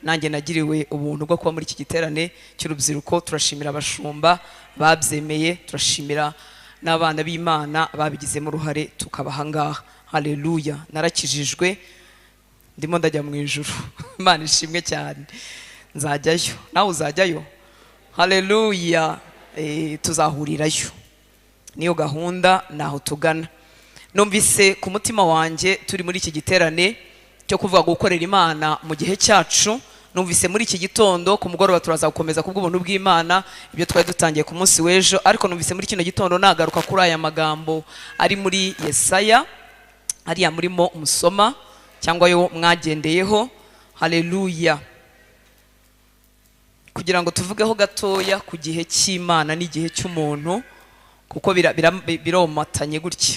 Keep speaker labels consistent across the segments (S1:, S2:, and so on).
S1: nanjye nagiriwe ubuntu bwo kuba muri iki giterane cy'urubyiruko. Turashimira abashumba babyemeye, turashimira n'abana b'Imana babigizemo uruhare tukabaha ngaha. Haleluya, narakijijwe ndimo ndajya mu ijuru. Imana ishimwe cyane. Nzajyayo, nawe uzajyayo. Haleluya, tuzahurirayo, niyo gahunda, naho tugana. Numvise ku mutima wanjye turi muri iki giterane cyo kuvuga gukorera Imana mu gihe cyacu. Numvise muri iki gitondo ku mugoroba turaza gukomeza kubw'ubuntu bw'Imana ibyo twari dutangiye ku munsi w'ejo, ariko numvise muri kino gitondo nagaruka kuri aya magambo ari muri Yesaya, ariya murimo umusoma cyangwa yo mwagendeyeho. Haleluya, kugira ngo tuvugeho gatoya ku gihe cy'Imana n'igihe cy'umuntu, kuko biromatanye gutya.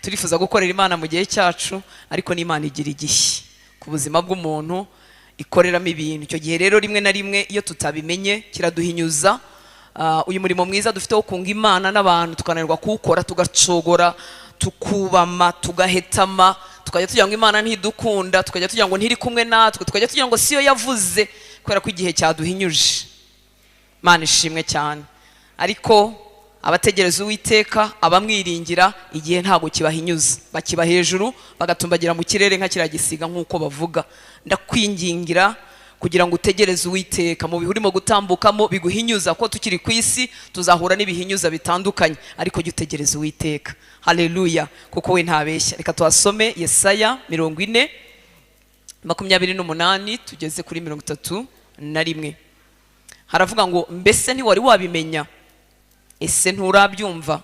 S1: Turifuza gukorera Imana mu gihe cyacu, ariko n'Imana igira igihe ku buzima bw'umuntu ikoreramo ibintu. Icyo gihe rero rimwe na rimwe iyo tutabimenye kiraduhinyuza. Uyu murimo mwiza dufite wo kunga Imana n'abantu tukananirwa kuwukora, tugacogora, tukubama, tugahetama, tukajya tugira ngo Imana ntidukunda, tukajya tugira ngo ntiri kumwe natwe, tukajya tugira ngo siyo yavuze, kubera ko igihe cyaduhinyuje. Imana ishimwe cyane. Ariko abategereza Uwiteka, abamwiringira, igihe ntago kibahinyuza, bakiba hejuru bagatumbagira mu kirere nka kiriya gisiga nk'uko bavuga. Ndakwingingira kugira ngo utegereze Uwiteka mu bihe urimo gutambukamo biguhinyuza, ko tukiri ku isi tuzahura n'ibihinyuza bitandukanye, ariko jya utegereza Uwiteka. Haleluya, kuko we ntabeshya. Reka tuhasome Yesaya 40:28 tugeze kuri 31. Haravuga ngo, mbese ntiwari wabimenya? Ese nturabyumva?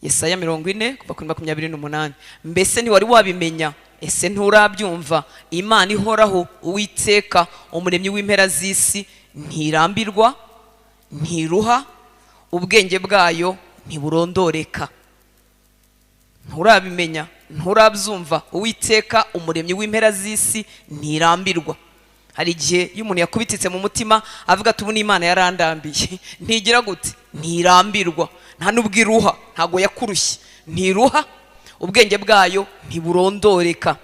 S1: Yesaya 40:28. Mbese ntiwari wabimenya? Ese nturabyumva? Imana ihoraho, Uwiteka, umuremyi w'impera z'isi, ntirambirwa, ntiruha, ubwenge bwayo ntiburondoreka. Nturabimenya, nturabyumva? Uwiteka, umuremyi w'impera z'isi, ntirambirwa. Hari igihe iyo umuntu yakubititse mu mutima avuga ati ubu n'Imana yarandambiye, ntigira gute? Ntirambirwa, nta nubwo iruha, ntago yakurushye, ntiruha, ubwenge bwayo ntiburondoreka.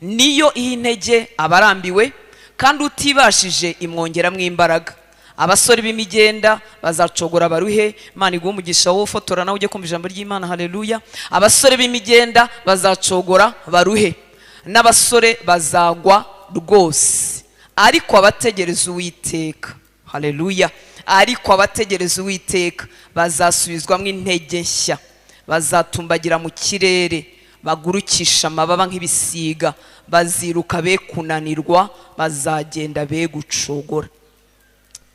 S1: Niyo iha intege abarambiwe, kandi utibashije imwongeramo imbaraga. Abasore b'imigenda bazacogora baruhe. Imana iguhe umugisha wo fotora nawe ujye kumva ijambo ry'Imana. Haleluya. Abasore b'imigenda bazacogora baruhe, n'abasore bazagwa rwose, ariko abategereza Uwiteka, haleluya, ariko abategereza Uwiteka bazasubizwamo intege nshya, bazatumbagira mu kirere, bagurukisha amababa nk'ibisiga, baziruka be kunanirwa, bazagenda be gucogora.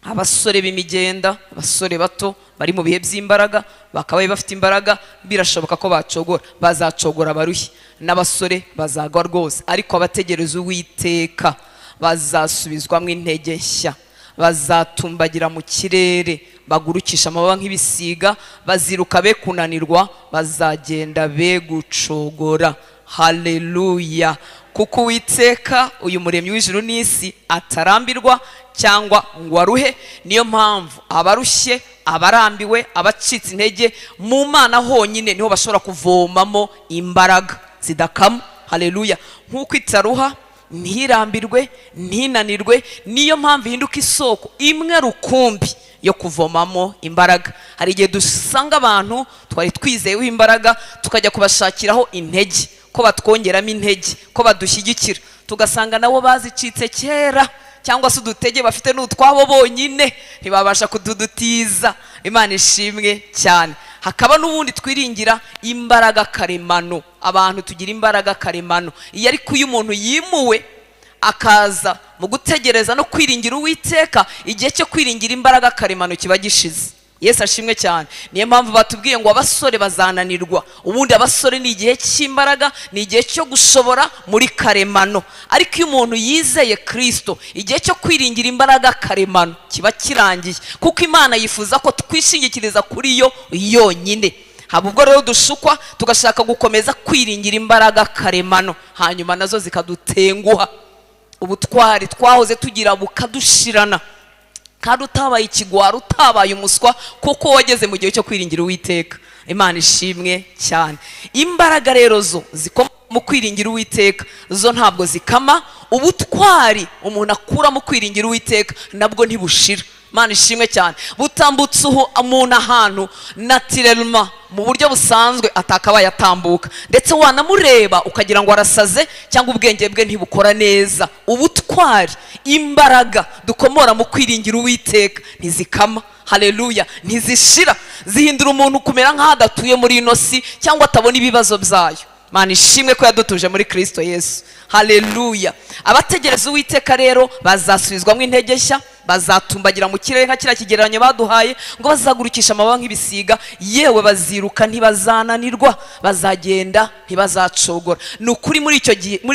S1: Abasore b'imigenda, abasore bato bari mu bihe by'imbaraga, bakabaye bafite imbaraga, birashoboka ko bacogora, bazacogora barushye, n'abasore bazagwa rwose, ariko abategereza Uwiteka bazasubizwamo intege nshya, bazatumbagira mu kirere, bagurukisha amababa nk'ibisiga, baziruka be kunanirwa, bazagenda be gucogora. Haleluya, kuko Uwiteka, uyu muremyi w'ijuru n'isi, atarambirwa cyangwa ngo aruhe. Niyo mpamvu abarushye, abarambiwe, abacitse intege, mu Mana honyine niho bashobora kuvomamo imbaraga zidakama. Haleluya, nk'uko itaruha, ntirambirwe, ntinanirwe, niyo mpamvu ihinduka isoko imwe rukumbi yo kuvomamo imbaraga. Hari igihe dusanga abantu twari twizeyeho imbaraga, tukajya kubashakiraho intege, ko batwongeramo intege, ko badushyigikira, tugasanga nabo bazicitse kera, cyangwa se udutege bafite n'utwabo bonyine, ntibabasha kududutiza. Imana ishimwe cyane. Hakaba n'ubundi twiringira imbaraga karemano. Abantu tugira imbaraga karemano. Iyo ariko iyo umuntu yimuwe akaza mu gutegereza no kwiringira Uwiteka, igihe cyo kwiringira imbaraga karemano kiba gishize. Yesu ashimwe cyane. Niyo mpamvu batubwiye ngo abasore bazananirwa. Ubundi abasore ni igihe cy'imbaraga, ni igihe cyo gushobora muri karemano. Ariko iyo umuntu yizeye Kristo, igihe cyo kwiringira imbaraga karemano kiba kirangiye, kuko Imana yifuza ko twishingikiriza kuri yo yonyine. Haba ubwo rero dushukwa tugashaka gukomeza kwiringira imbaraga karemano, hanyuma nazo zikadutenguha, ubutwari twahoze tugira bukadushirana, kandi utabaye ikigwaro, utabaye umuswa, kuko wageze mu gihe cyo kwiringira Uwiteka. Imana ishimwe cyane. Imbaraga rero zo zikomoka mu kwiringira Uwiteka zo ntabwo zikama, ubutwari umuntu akura mu kwiringira Uwiteka nabwo ntibushira. Mana ishimwe cyane, butambutse umuntu ahantu naturellement mu buryo busanzwe atakabaye atambuka, ndetse wanamureba ukagira ngo arasaze cyangwa ubwenge bwe ntibukora neza. Ubutwari, imbaraga dukomora mu kwiringira Uwiteka ntizikama. Haleluya, ntizishira, zihindura umuntu kumera nk'aho adatuye muri ino si cyangwa atabona ibibazo byayo. Mana ishimwe ko yadutuje muri Kristo Yesu. Haleluya. Abategereza Uwiteka rero bazasubizwamo intege nshya, bazatumbagira mu kirere nka kiriya kigereranyo baduhaye ngo bazagurukisha amababa nk'ibisiga, yewe baziruka ntibazananirwa, bazagenda ntibazacogora. Ni ukuri muri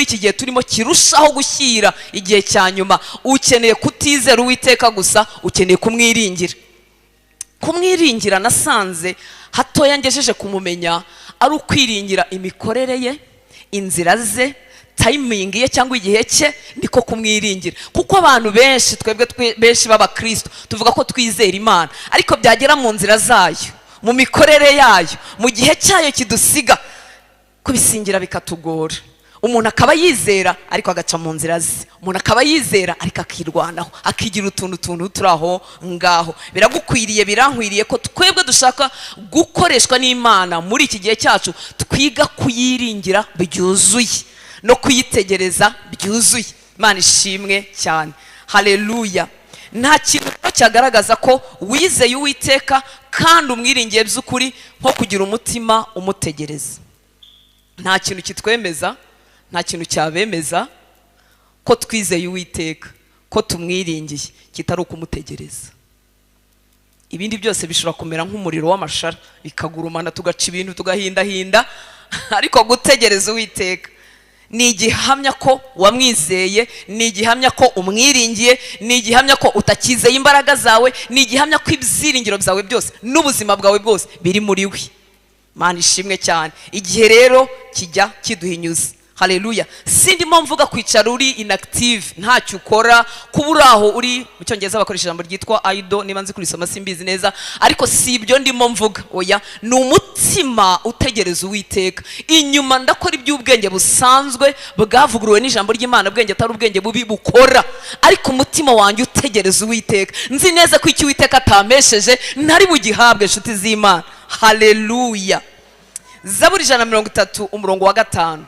S1: iki gihe turimo kirushaho gushyira igihe cya nyuma, ukeneye kutizera Uwiteka gusa, ukeneye kumwiringira. Kumwiringira nasanze hatoya ngejeje kumumenya ari ukwiringira imikorere ye, inzira ze, timing ye cyangwa igihe cye, niko kumwiringira. Kuko abantu benshi, twebwe benshi b'abakristo tuvuga ko twizera Imana, ariko byagera mu nzira zayo, mu mikorere yayo, mu gihe cyayo kidusiga, kubisingira bikatugora. Umuntu akaba yizera ariko agaca mu nzira ze, umuntu akaba yizera ariko akirwanaho, akigira utuntu turi aho ngaho. Biragukwiriye, birankwiriye ko twebwe dushaka gukoreshwa n'Imana muri iki gihe cyacu, twiga kuyiringira byuzuye no kuyitegereza byuzuye. Imana ishimwe cyane. Haleluya. Nta kintu cyagaragaza ko wizeye Uwiteka kandi umwiringiye by'ukuri nko kugira umutima umutegereza. Nta kintu kitwemeza, nta kintu cyabemeza ko twizeye Uwiteka, ko tumwiringiye, kitari ukumutegereza. Ibindi byose bishobora kumera nk'umuriro w'amashara, bikagurumana, tugaca ibintu, tugahindahinda, ariko gutegereza Uwiteka ni igihamya ko wamwizeye, ni igihamya ko umwiringiye, ni igihamya ko utakizeye imbaraga zawe, ni igihamya ko ibyiringiro byawe byose n'ubuzima bwawe bwose biri muri we. Mana ishimwe cyane. Igihe rero kijya kiduhinyuza. Haleluya. Sindimo mvuga kwicara uri inactive, ntacyo ukora, kubura aho uri, mu cyongereza bakoresha ijambo ryitwa idle, niba nzi kurisoma simbizi neza, ariko si ibyo ndimo mvuga. Oya, ni umutima utegereza Uwiteka. Inyuma ndakora iby'ubwenge busanzwe bwavuguruwe n'ijambo ry'Imana, ubwenge atari ubwenge bubi bukora, ariko umutima wanjye utegereza Uwiteka. Nzi neza ko icyo Uwiteka atamesheje ntari bugihabwe, inshuti z'Imana. Haleluya. Zaburi 130 umurongo wa 5.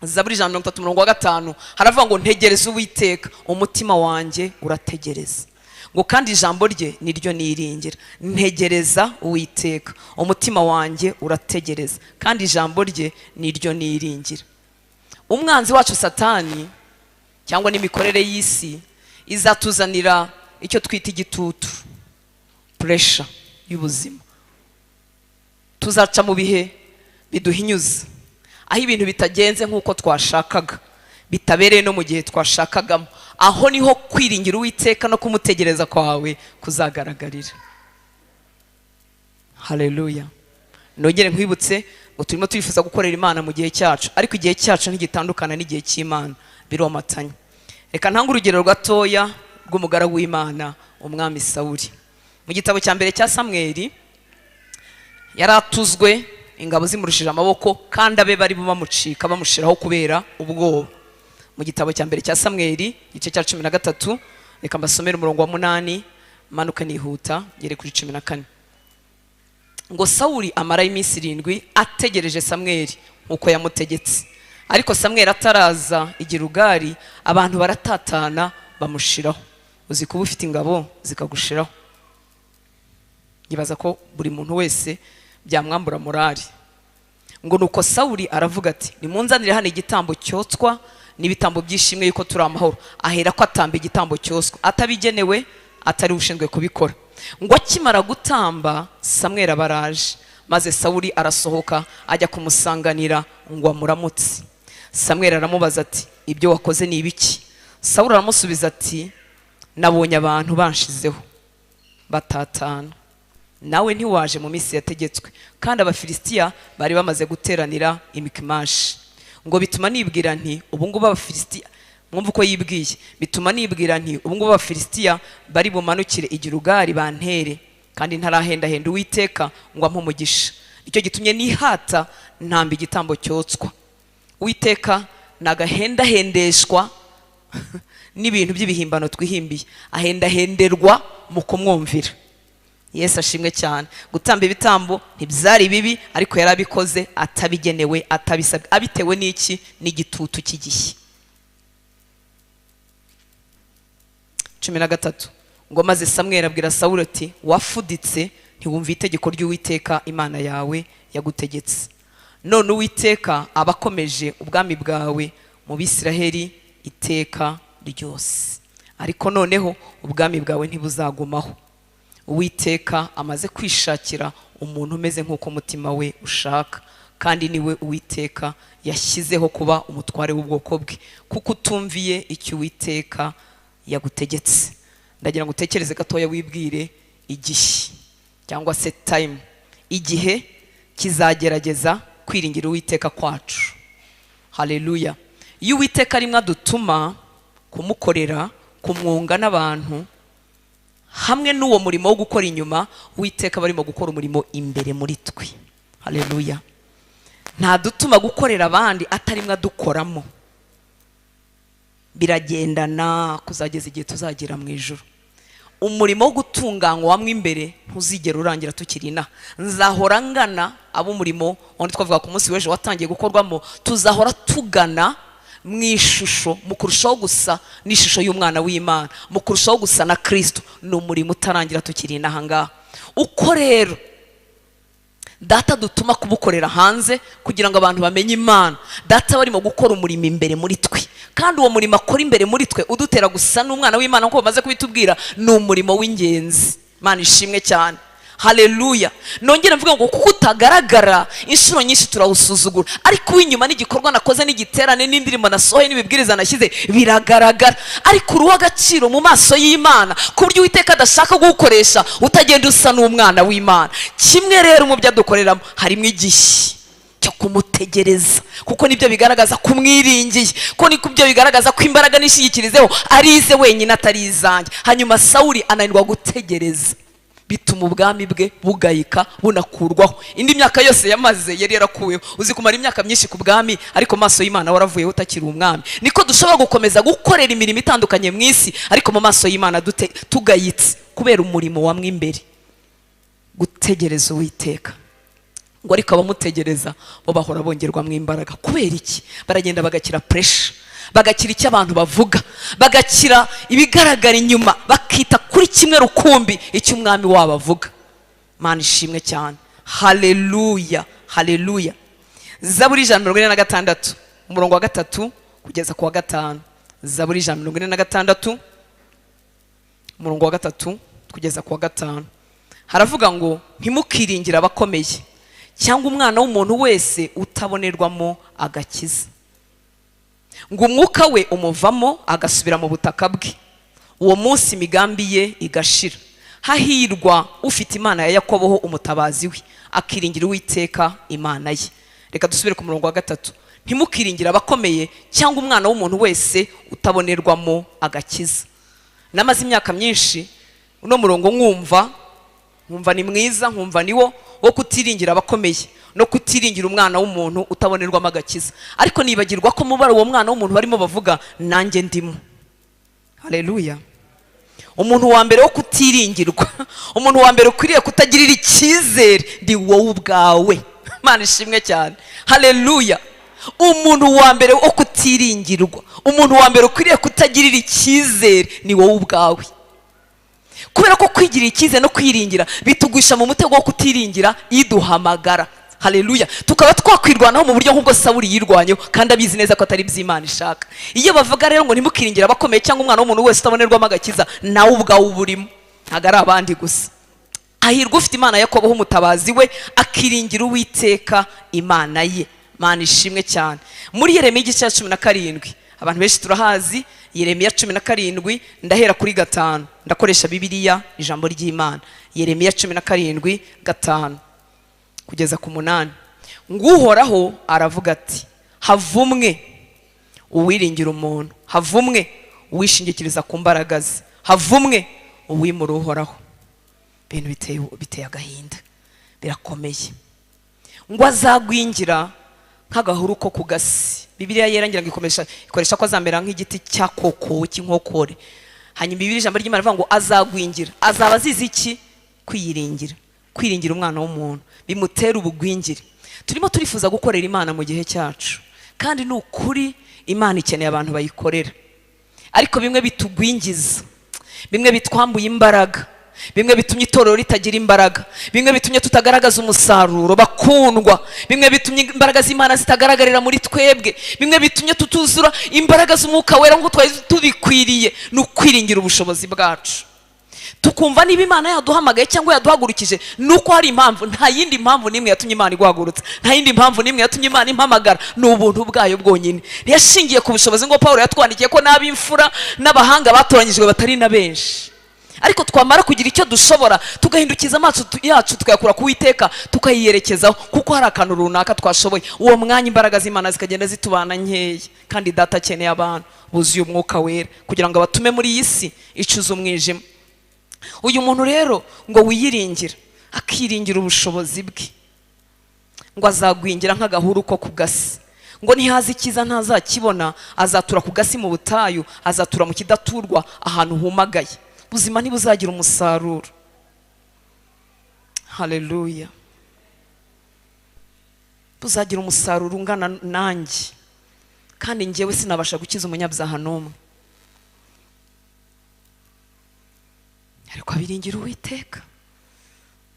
S1: Zaburi 130 umurongo wa 5 haravuga ngo ntegereza Uwiteka, umutima wanjye urategereza, ngo kandi ijambo rye niryo niringira. Ntegereza Uwiteka, umutima wanjye urategereza, kandi ijambo rye niryo niringira. Umwanzi wacu Satani cyangwa n'imikorere y'isi izatuzanira icyo twita igitutu, pressure y'ubuzima. Tuzaca mu bihe biduhinyuza, aho ibintu bitagenze nk'uko twashakaga, bitabereye no mu gihe twashakagamo. Aho niho kwiringira Uwiteka no kumutegereza kwawe kuzagaragarira. Haleluya. Nongere nkwibutse ngo turimo twifuza gukorera Imana mu gihe cyacu, ariko igihe cyacu ntigitandukana n'igihe cy'Imana, biromatanye. Reka ntange urugero gatoya rw'umugaragu w'Imana, umwami Sawuli. Mu gitabo cya mbere cya Samweli, yaratuzwe, ingabo zimurushije amaboko, kandi abe bari bamucika bamushiraho kubera ubwoba. Mu gitabo cya mbere cya Samweli igice cya 13, reka mbasomere umurongo wa 8, manuka nihuta gere kuri 14. Ngo Sawuli amara iminsi 7 ategereje Samweli uko yamutegetse, ariko Samweli ataraza i Gilugari, abantu baratatana bamushiraho. Uzi kuba ufite ingabo zikagushiraho, yibaza ko buri muntu wese byamwambura morali. Ngo nuko Sawuli aravuga ati, nimunzanire hano igitambo cyotswa n'ibitambo byishimwe yuko turi amahoro. Ahera ko atamba igitambo cyoswa, atabigenewe, atari ushinzwe kubikora. Ngo akimara gutamba, Samweli abaraje, maze Sawuli arasohoka ajya kumusanganira ngo amuramutse. Samweli aramubaza ati, ibyo wakoze ni ibiki? Sawuli aramusubiza ati, nabonye abantu banshizeho batatana, nawe ntiwaje mu minsi yategetswe, kandi Abafilisitiya bari bamaze guteranira i Mikimashi. Ngo bituma nibwira nti ubu ngubu Abafilisitiya, mwumva uko yibwiye, bituma nibwira nti ubu ngubu Abafilisitiya bari bumanukire i Gilugari bantere, kandi ntarahendahenda Uwiteka ngo ampe umugisha. Icyo gitumye nihata ntamba igitambo cyotswa. Uwiteka nagahendahendeshwa n'ibintu by'ibihimbano twihimbiye, ahendahenderwa mu kumwumvira. Yesu ashimwe cyane. Gutamba ibitambo ntibyari bibi, ariko yarabikoze atabigenewe, atabisabye, abitewe n'iki? N'igitutu cy'igihe. 13 ngo maze Samweli abwira Sawuli ati, wafuditse ntiwumva itegeko ry'Uwiteka Imana yawe yagutegetse. None Uwiteka abakomeje ubwami bwawe mu Bisiraheli iteka ryose, ariko noneho ubwami bwawe ntibuzagumaho. Uwiteka amaze kwishakira umuntu umeze nk'uko umutima we ushaka, kandi niwe Uwiteka yashyizeho kuba umutware w'ubwoko bwe, kuko utumviye icyo Uwiteka yagutegetse. Ndagira ngo utekereze gatoya wibwire igihe cyangwa se time, igihe kizagerageza kwiringira Uwiteka kwacu. Haleluya. Iyo Uwiteka arimwe adutuma kumukorera, kumwunga n'abantu, hamwe n'uwo murimo wo gukora inyuma, Uwiteka barimo gukora umurimo imbere muri twe. Haleluya. Nta dutuma gukorera abandi atarimwe adukoramo. Biragendana kuzageza igihe tuzagira mu ijuru. Umurimo wo gutunganywa wamwe imbere ntuzigera urangira tukiri inaha. Nzahora ngana abo umurimo wandi twavuga ku munsi w'ejo watangiye gukorwamo, tuzahora tugana mu ishusho, mu kurushaho gusa n'ishusho y'umwana w'Imana, mu kurushaho gusa na Kristo. Ni umurimo utarangira tukiri inaha ngaha. Uko rero Data dutuma kubukorera hanze kugira ngo abantu bamenye Imana, Data barimo gukora umurimo imbere muri twe, kandi uwo murimo akora imbere muri twe udutera gusa n'umwana w'Imana nk'uko bamaze kubitubwira. Ni umurimo w'ingenzi. Imana ishimwe cyane. Haleluya. Nongera mvuga ngo kuko utagaragara inshuro nyinshi turawusuzugura, ariko w'inyuma n'igikorwa nakoze n'igiterane n'indirimbo nasohoye n'ibibwiriza nashyize biragaragara, ariko uruha agaciro mu maso y'Imana ku buryo Uwiteka adashaka gukoresha utagenda usa n'umwana w'Imana. Kimwe rero mu byo adukoreramo harimo igihe cyo kumutegereza, kuko nibyo bigaragaza kumwiringiye, ko niko byo bigaragaza ko imbaraga nishiyikirizeho arize wenyine atari izanjye. Hanyuma Sawuli ananirwa gutegereza, bituma ubwami bwe bugayika bunakurwaho. Indi myaka yose yamaze yari yarakuweho. Uzi kumara imyaka myinshi ku bwami, ariko maso y'Imana waravuyeho utakiri umwami. Niko dushobora gukomeza gukorera imirimo itandukanye mu isi, ariko mu maso y'Imana tugayitse kubera umurimo wamwe imbere. Gutegereza Uwiteka. Ngo ariko abamutegereza bo bahora bongerwa mu imbaraga. Kubera iki? Baragenda bagakira pressure, bagakira icyo abantu bavuga, bagakira ibigaragara inyuma, bakita kuri kimwe rukumbi icyo umwami wabo avuga. Mana ishimwe cyane. Haleluya. Haleluya. Zaburi 146 umurongo wa 3 kugeza ku wa 5. Zaburi 146 umurongo wa 3 kugeza ku wa 5. Haravuga ngo ntimukiringira abakomeye cyangwa umwana w'umuntu wese utabonerwamo agakiza, ngo umwuka we umuvamo agasubira mu butaka bwe, uwo munsi imigambi ye igashira. Hahirwa ufite Imana ya Yakobo umutabazi we, akiringira Uwiteka Imana ye. Reka dusubire ku murongo wa 3. Ntimukiringira abakomeye cyangwa umwana w'umuntu wese utabonerwamo agakiza. Namaze imyaka myinshi uno murongo nkumva ni mwiza, nkumva niwo wo kutiringira abakomeye no kutiringira umwana w'umuntu utabonerwamo agakiza, ariko nibagirwa ko mubara uwo mwana w'umuntu barimo bavuga nanjye ndimo. Haleluya. Umuntu wa mbere wo kutiringirwa, umuntu wa mbere ukwiriye kutagirira icyizere ndi wowe ubwawe. Mana ishimwe cyane. Haleluya. Umuntu wa mbere wo kutiringirwa, umuntu wa mbere ukwiriye kutagirira icyizere ni wowe ubwawe. Kubera ko kwigirira icyizere no kwiringira bitugwisha mu mutego wo kutiringira iduhamagara. Haleluya. Tukaba twakwirwanaho mu buryo nk'ubwo Sawuli yirwanyeho, kandi abizi neza ko atari by'Imana ishaka. Iyo bavuga rero ngo ntimukiringira abakomeye cyangwa umwana w'umuntu wese utabonerwamo agakiza, nawe ubwawe uburimo, ntago ari abandi gusa. Hahirwa ufite Imana ya Yakobo umutabazi we, akiringira Uwiteka Imana ye. Mana ishimwe cyane. Muri Yeremiya 17 abantu benshi turahazi, Yeremiya 17 ndahera kuri 5, ndakoresha Bibiliya ijambo ry'Imana. Yeremiya 17:5 kugeza ku 8. Nguhoraho aravuga ati, havumwe uwiringira umuntu, havumwe uwishingikiriza ku mbaraga ze, havumwe uwimura Uhoraho. Bintu biteye agahinda, birakomeye. Ngo azagwingira nk'agahuru ko ku gasi. Bibiliya yera ngira ngo ikoresha ko azamera nk'igiti cya koko cy'inkokore. Hanyuma Bibiliya ijambo ry'Imana rivuga ngo azagwingira. Azaba azize iki? Kwiyiringira. Kwiringira umwana w'umuntu bimutera ubugwingire. Turimo turifuza gukorera Imana mu gihe cyacu, kandi ni ukuri Imana ikeneye abantu bayikorera. Ariko bimwe bitugwingiza, bimwe bitwambuye imbaraga, bimwe bitumye itorero ritagira imbaraga, bimwe bitumye tutagaragaza umusaruro bakundwa, bimwe bitumye imbaraga z'Imana zitagaragarira muri twebwe, bimwe bitumye tutuzura imbaraga z'Umwuka Wera ngo twari tubikwiriye. Ni ukwiringira ubushobozi bwacu, tukumva niba Imana yaduhamagaye cyangwa yaduhagurukije nuko hari impamvu. Nta yindi mpamvu nimwe yatumye Imana igwagurutsa, nta yindi mpamvu nimwe yatumye Imana impamagara. Ni ubuntu bwayo bwonyine. Ntiyashingiye ku bushobozi ngo Pawulo yatwandikiye ko n'ab'imfura n'abahanga batoranyijwe batari na benshi. Ariko twamara kugira icyo dushobora tugahindukiza amaso yacu tukayakura ku Uwiteka tukayiyerekezaho, kuko hari akantu runaka twashoboye. Uwo mwanya imbaraga z'Imana zikagenda zitubana nkeya, kandi Data akeneye abantu buzuye Umwuka Wera kugira ngo abatume muri iyi si icuza umwijima. Uyu muntu rero ngo wiyiringira, akiringira ubushobozi bwe, ngo azagwingira nk'agahuru ko ku gasi. Ngo ntihazi ikiza ntazakibona, azatura ku gasi mu butayu, azatura mu kidaturwa ahantu humagaye. Ubuzima ntibuzagira umusaruro. Haleluya. Buzagira umusaruro ungana nanjye, kandi njyewe sinabasha gukiza umunyabyaha n'umwe. Ariko abiringira Uwiteka.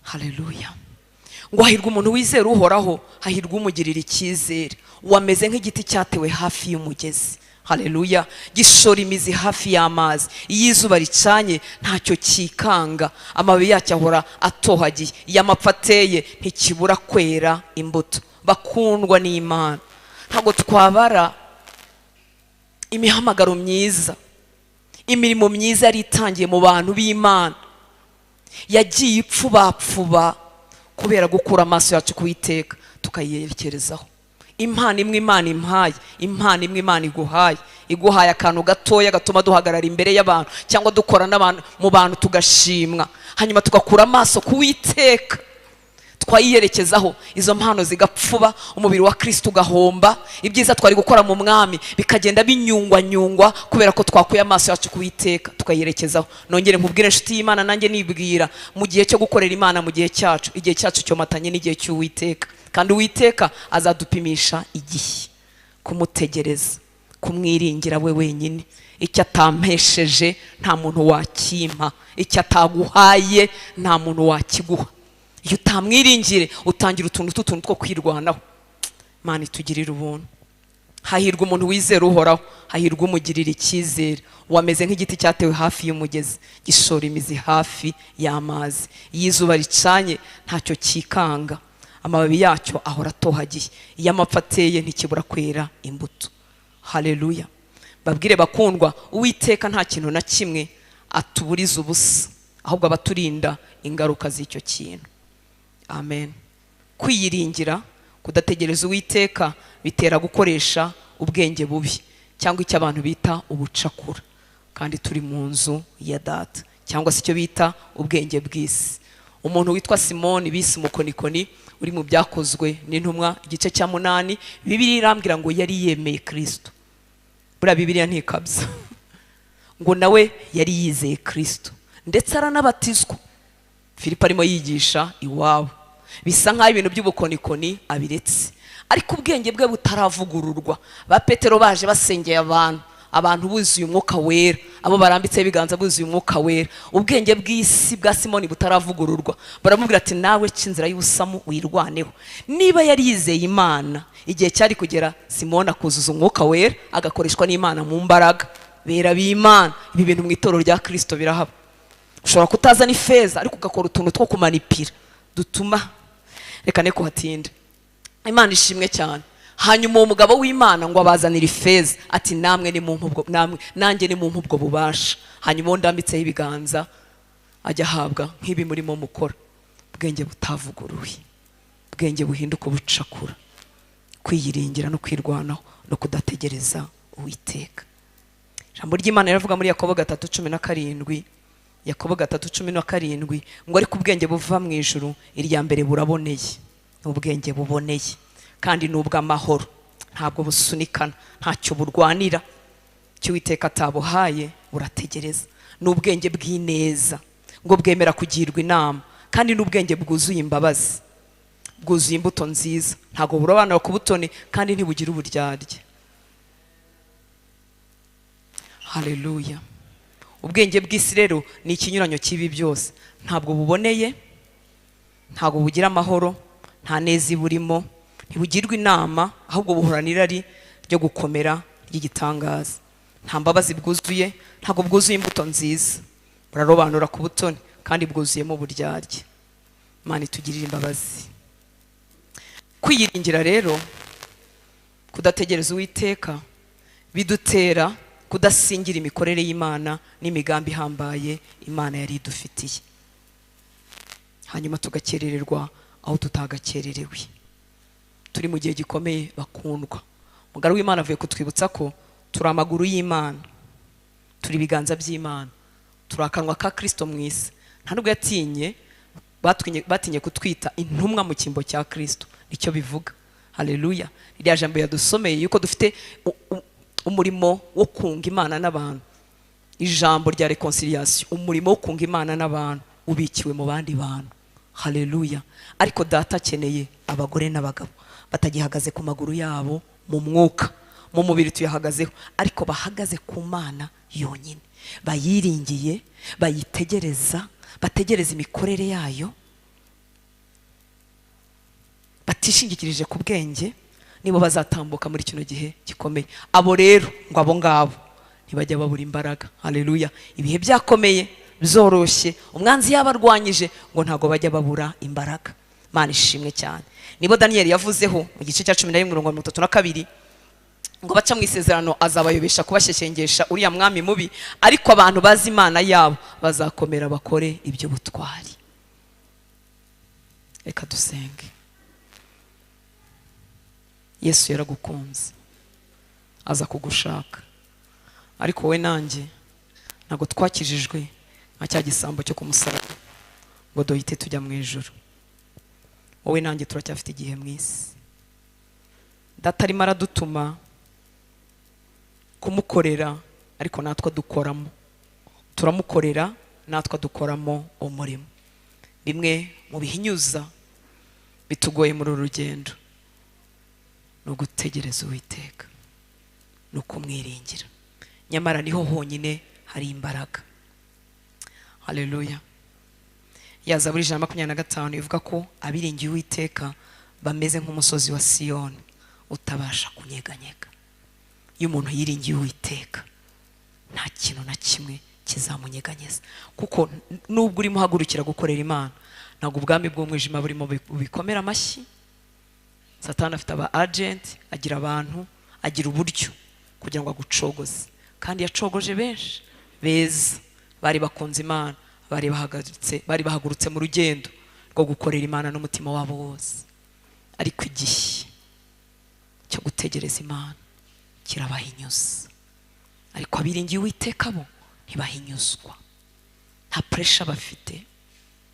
S1: Haleluya. Ngo hahirwa umuntu wizera uhoraho, hahirwa umugirira icyizere. Wameze nk'igiti cyatewe hafi y'umugezi. Haleluya. Gishora imizi hafi y'amazi, iyo izuba ricanye ntacyo kikanga, amababi yacyo ahora atohagiye, iyo amapfa ateye ntikibura kwera imbuto. Bakundwa n'Imana, ntabwo twabara imihamagaro myiza, imirimo myiza yari itangiye mu bantu b'Imana yagiye ipfubapfuba kubera gukura amaso yacu ku Uwiteka tukayiyerekerezaho. Impano imwe Imana impaye, impano imwe Imana iguhaye akantu gatoya gatuma duhagarara imbere y'abantu cyangwa dukora n'abantu mu bantu tugashimwa, hanyuma tugakura amaso ku Uwiteka twayiyerekezaho. Izo mpano zigapfuba, umubiri wa Kristo ugahomba, ibyiza twari gukora mu mwami bikagenda binyungwa kubera ko twakuye amaso yacu ku Uwiteka tukayiyerekezaho. Nongere nkubwire inshuti y'Imana, nanjye nibwira mu gihe cyo gukorera Imana, mu gihe cyacu, igihe cyacu cyomatanye n'igihe cy'Uwiteka, kandi Uwiteka azadupimisha igihe. Kumutegereza, kumwiringira we wenyine. Icyo atampesheje nta muntu wakimpa, icyo ataguhaye nta muntu wakiguha. Iyo utamwiringire utangira utuntu two kwirwanaho. Imana itugirira ubuntu. Hahirwa umuntu wizera uhoraho, hahirwa umugirira icyizere. Wameze nk'igiti cyatewe hafi y'umugezi, gishora imizi hafi y'amazi, iyo izuba ricanye ntacyo kikanga, amababi yacyo ahora atohagiye, iyo amapfa ateye ntikibura kwera imbuto. Haleluya. Babwire bakundwa, Uwiteka nta kintu na kimwe atuburiza ubusa, ahubwo abaturinda ingaruka z'icyo kintu. Amen. Kwiyiringira, kudategereza Uwiteka bitera gukoresha ubwenge bubi, cyangwa icyo abantu bita ubucakura, kandi turi mu nzu ya Data, cyangwa se icyo bita ubwenge bw'isi. Umuntu witwa Simoni bise umukonikoni, uri mu Byakozwe n'Intumwa igice cya 8, Bibiliya irambwira ngo yari yemeye Kristo. Buriya Bibiliya ntikabya. Ngo nawe yari yizeye Kristo ndetse aranabatizwa. Filipo arimo yigisha iwabo, bisa nk'aho ibintu by'ubukonikoni abiretse, ariko ubwenge bwe butaravugururwa. Ba Petero baje basengeye abantu buzuye Umwuka Wera, abo barambitse ibiganza buzuye Umwuka Wera. Ubwenge bw'isi bwa Simoni butaravugururwa, baramubwira ati nawe cy'inzira y'ubusamu wirwaneho. Niba yari yizeye Imana, igihe cyari kugera Simoni akuzuza Umwuka Wera, agakoreshwa n'Imana mu mbaraga. Bera b'Imana, ibi bintu mu itorero rya Kristo birahaba. Ushobora kutazana ifeza ariko ugakora utuntu two kumanipira dutuma, reka ne kuhatinda. Imana ishimwe cyane. Hanyuma uwo mugabo w'Imana ngo abazanira ifeza, ati namwe ni mumpubwo, namwe nanjye ni mumpubwo bubasha. Hanyuma ndambitseho ibiganza ajya ahabwa nk'ibi murimo mukora. Ubwenge butavuguruye, ubwenge buhinduka ubucakura, kwiyiringira no kwirwanaho no kudategereza Uwiteka. Ijambo ry'Imana riravuga muri Yakobo 3:17, Yakobo 3:17 ngo ariko ubwenge buva mu ijuru, irya mbere buraboneye, ubwenge buboneye, kandi n'ubw'amahoro, ntabwo busunikana, ntacyo burwanira. Icyo Uwiteka atabuhaye burategereza. N'ubwenge bw'ineza ngo bwemera kugirwa inama, kandi n'ubwenge bwuzuye imbabazi, bwuzuye imbuto nziza, ntabwo burobanura ku butoni kandi ntibugira uburyarya. Haleluya. Ubwenge bw'isi rero ni ikinyuranyo cy'ibi byose, ntabwo buboneye, ntabwo bugira amahoro, nta neza iburimo, ntibugirwa inama, ahubwo buhorana irari ryo gukomera ry'igitangaza. Nta mbabazi bwuzuye, ntabwo bwuzuye imbuto nziza, burarobanura ku butoni kandi bwuzuyemo uburyarya. Imana itugirire imbabazi. Kwiyiringira rero, kudategereza Uwiteka, bidutera kudasingira imikorere y'Imana n'imigambi ihambaye Imana yari idufitiye, hanyuma tugakerererwa aho tutagakererewe. Turi mu gihe gikomeye bakundwa. Umugaragu w'Imana avuye kutwibutsa ko turi amaguru y'Imana, turi ibiganza by'Imana, turi akanwa ka Kristo mu isi. Nta nubwo batinye kutwita intumwa mu cyimbo cya Kristo, nicyo bivuga. Haleluya. Iriya jambo yadusomeye yuko dufite umurimo wo kunga Imana n'abantu, ijambo rya reconciliation, umurimo wo kunga Imana n'abantu ubikiwe mu bandi bantu. Haleluya. Ariko data akeneye abagore n'abagabo batagihagaze ku maguru yabo mu mwuka, mu mubiri tuyahagazeho, ariko bahagaze ku Mana yonyine, bayiringiye, bayitegereza, bategereza imikorere yayo, batishingikirije ku bwenge, nibo bazatambuka muri kino gihe gikomeye. Abo rero ngo abo ngabo ntibajya babura imbaraga. Haleluya. Ibihe byakomeye byoroshye, umwanzi yabarwanyije ngo ntago bajya babura imbaraga. Mana ishimwe cyane. Nibo Daniel yavuzeho mu gice cya 11:32 ngo baca mu isezerano azabayobesha kubashyeshyengesha uriya mwami mubi, ariko abantu bazi Imana yabo bazakomera bakore ibyo butwari. Reka dusenge. Yesu yaragukunze, aza kugushaka, ariko we nanjye ntago twakijijwe nka cya gisambo cyo kumusaraba ngo dohite tujya mu ijuru. Wowe nanjye turacyafite igihe mu isi. Data arimo aradutuma kumukorera, ariko natwe dukoramo, turamukorera natwe dukoramo umurimo. Bimwe mu bihinyuza bitugoye muri uru rugendo no gutegereza Uwiteka, no kumwiringira, nyamara niho honyine hari imbaraga. Haleluya. Zaburi 125 ivuga ko abiringiye Uwiteka bameze nk'umusozi wa Siyoni utabasha kunyeganyega. Iyo umuntu yiringiye Uwiteka, nta kintu na kimwe kizamunyeganyeza, kuko nubwo urimo uhagurukira gukorera Imana, ntabwo ubwami bw'umwijima burimo bikomera amashyi. Satani afite aba agent, agira abantu, agira uburyo kugira ngo agucogoze, kandi yacogoje benshi beza bari bakunze Imana, bari bahagurutse mu rugendo rwo gukorera Imana n'umutima wabo wose. Ariko igihe cyo gutegereza Imana kirabahinyuza, ariko abiringiye Uwiteka bo ntibahinyuzwa, nta pressure bafite,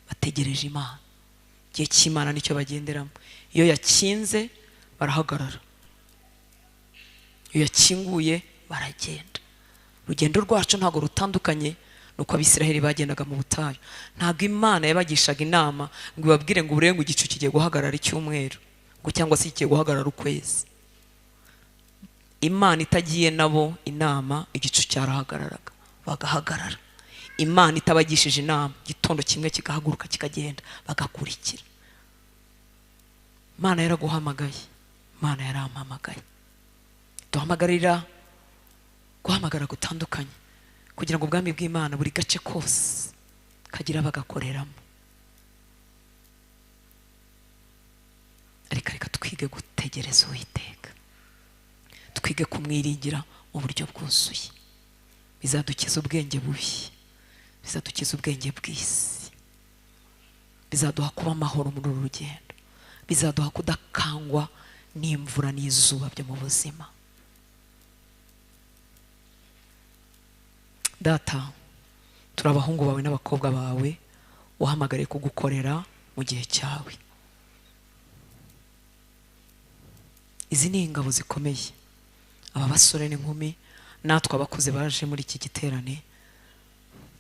S1: bategereje Imana. Igihe cy'Imana nicyo bagenderamo. Iyo yakinze barahagarara, iyo yakinguye baragenda. Urugendo rwacu ntago rutandukanye nuko Abisiraheli bagendaga mu butayu. Ntago Imana yabagishaga inama ngo ibabwire ngo uburengo igicu kigiye guhagarara icyumweru, ngo cyangwa se kigiye guhagarara ukwezi. Imana itagiye nabo inama, igicu cyarahagararaga bagahagarara. Imana itabagishije inama, gitondo kimwe kigahaguruka kikagenda bagakurikira. Imana yaraguhamagaye, Imana yarampamagaye. Duhamagarira guhamagara gutandukanye kugira ngo ubwami bw'Imana buri gace kose kagira bagakoreramo. Reka twige gutegereza Uwiteka, twige kumwiringira mu buryo bwuzuye. Bizadukiza ubwenge bubi, bizadukiza ubwenge bw'isi, bizaduha kuba amahoro muri uru rugendo, bizaduha kudakangwa n'imvura n'izuba byo mu buzima. Data, turi abahungu bawe n'abakobwa bawe, uhamagare kugukorera mu gihe cyawe. izi ni ingabo zikomeye. Aba basore n'inkumi natwe abakuze baje muri iki giterane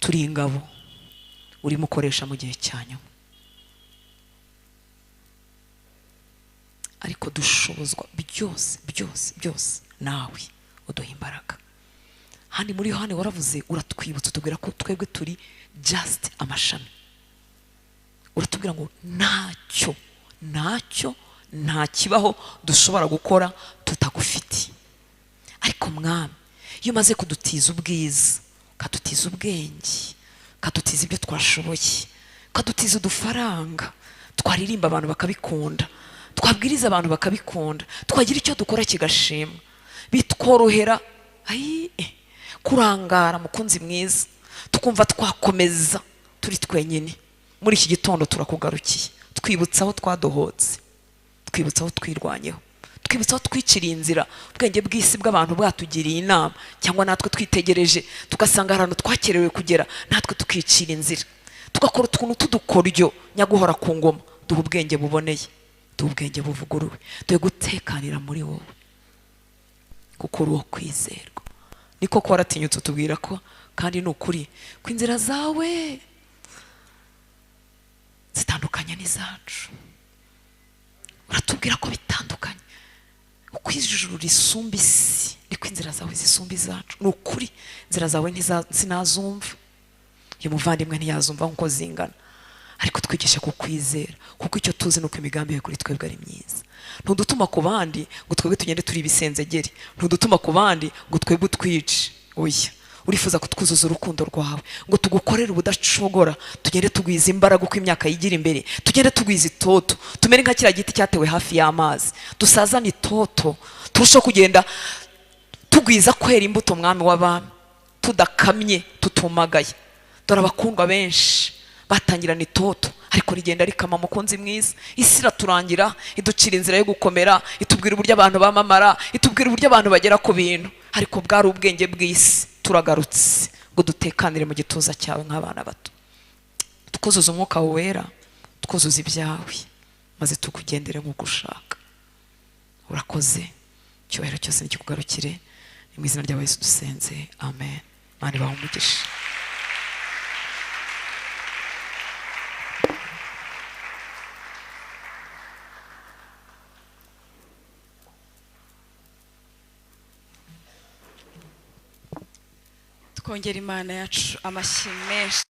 S1: turi ingabo urimo ukoresha mu gihe cyanyu, ariko dushobozwa byose byose byose nawe uduha imbaraga. Handi muri Yohane waravuze uratwibutsa utubwira ko twebwe turi just amashami. Uratubwira ngo nta kibaho dushobora gukora tutagufiti. Ariko mwami, iyo umaze kudutiza ubwiza, kadutiza ubwenge, kadutiza ibyo twashoboye, kadutiza udufaranga, twaririmba abantu bakabikunda, twabwiriza abantu bakabikunda, twagira icyo dukora kigashimwa, bitworohera kurangara mukunzi mwiza, tukumva twakomeza turi twenyine. Muri iki gitondo turakugarukiye, twibutsa aho twadohotse, twibutsa aho twirwanyeho, twibutsa aho twiciriye inzira, ubwenge bw'isi bw'abantu bwatugiriye inama, cyangwa natwe twitegereje tugasanga ahantu twakerewe kugera, natwe tukicira inzira, tugakora utuntu tudukoryo nyaguhora ku ngoma. Duha ubwenge buboneye, duha ubwenge buvuguruwe, duhe gutekanira muri wowe, kuko uri uwo kwizerwa. Niko ko waratinyutse utubwira ko, kandi ni ukuri ko inzira zawe zitandukanye n'izacu. Uratubwira ko bitandukanye, uko ijuru risumba isi niko inzira zawe zisumba izacu. Ni ukuri inzira zawe sinazumva, uyu muvandimwe ntiyazumva nk'uko zingana, ariko twigishe kukwizera, kuko icyo tuzi nuko imigambi yawe kuri twebwe ari myiza. Ntudutuma ku bandi ngo twebwe tugende turi ibisenzegeri, ntudutuma ku bandi ngo twebwe utwice. Oya, urifuza kutwuzuza urukundo rwawe, ngo tugukorere ubudacogora, tugende tugwiza imbaraga uko imyaka yigira imbere, tugende tugwiza itoto, tumere nka kiriya giti cyatewe hafi y'amazi, dusazane itoto, turusheho kugenda tugwiza kwera imbuto, mwami w'abami, tudakamye tutumagaye. Dore abakundwa benshi batangirana itoto, ariko rigenda rikama mukunzi mwiza. Isi iraturangira, iducira inzira yo gukomera, itubwira uburyo abantu bamamara, itubwira uburyo abantu bagera ku bintu, ariko bwari ubwenge bw'isi. Turagarutse ngo dutekanire mu gituza cyawe nk'abana bato, twuzuza umwuka wera, twuzuza ibyawe, maze tukugendere nk'uko ushaka. Urakoze, icyubahiro cyose nikikugarukire, ni mu izina rya Yesu dusenze, amen. Imana ibahe umugisha.
S2: Twongera Imana yacu amashyi menshi.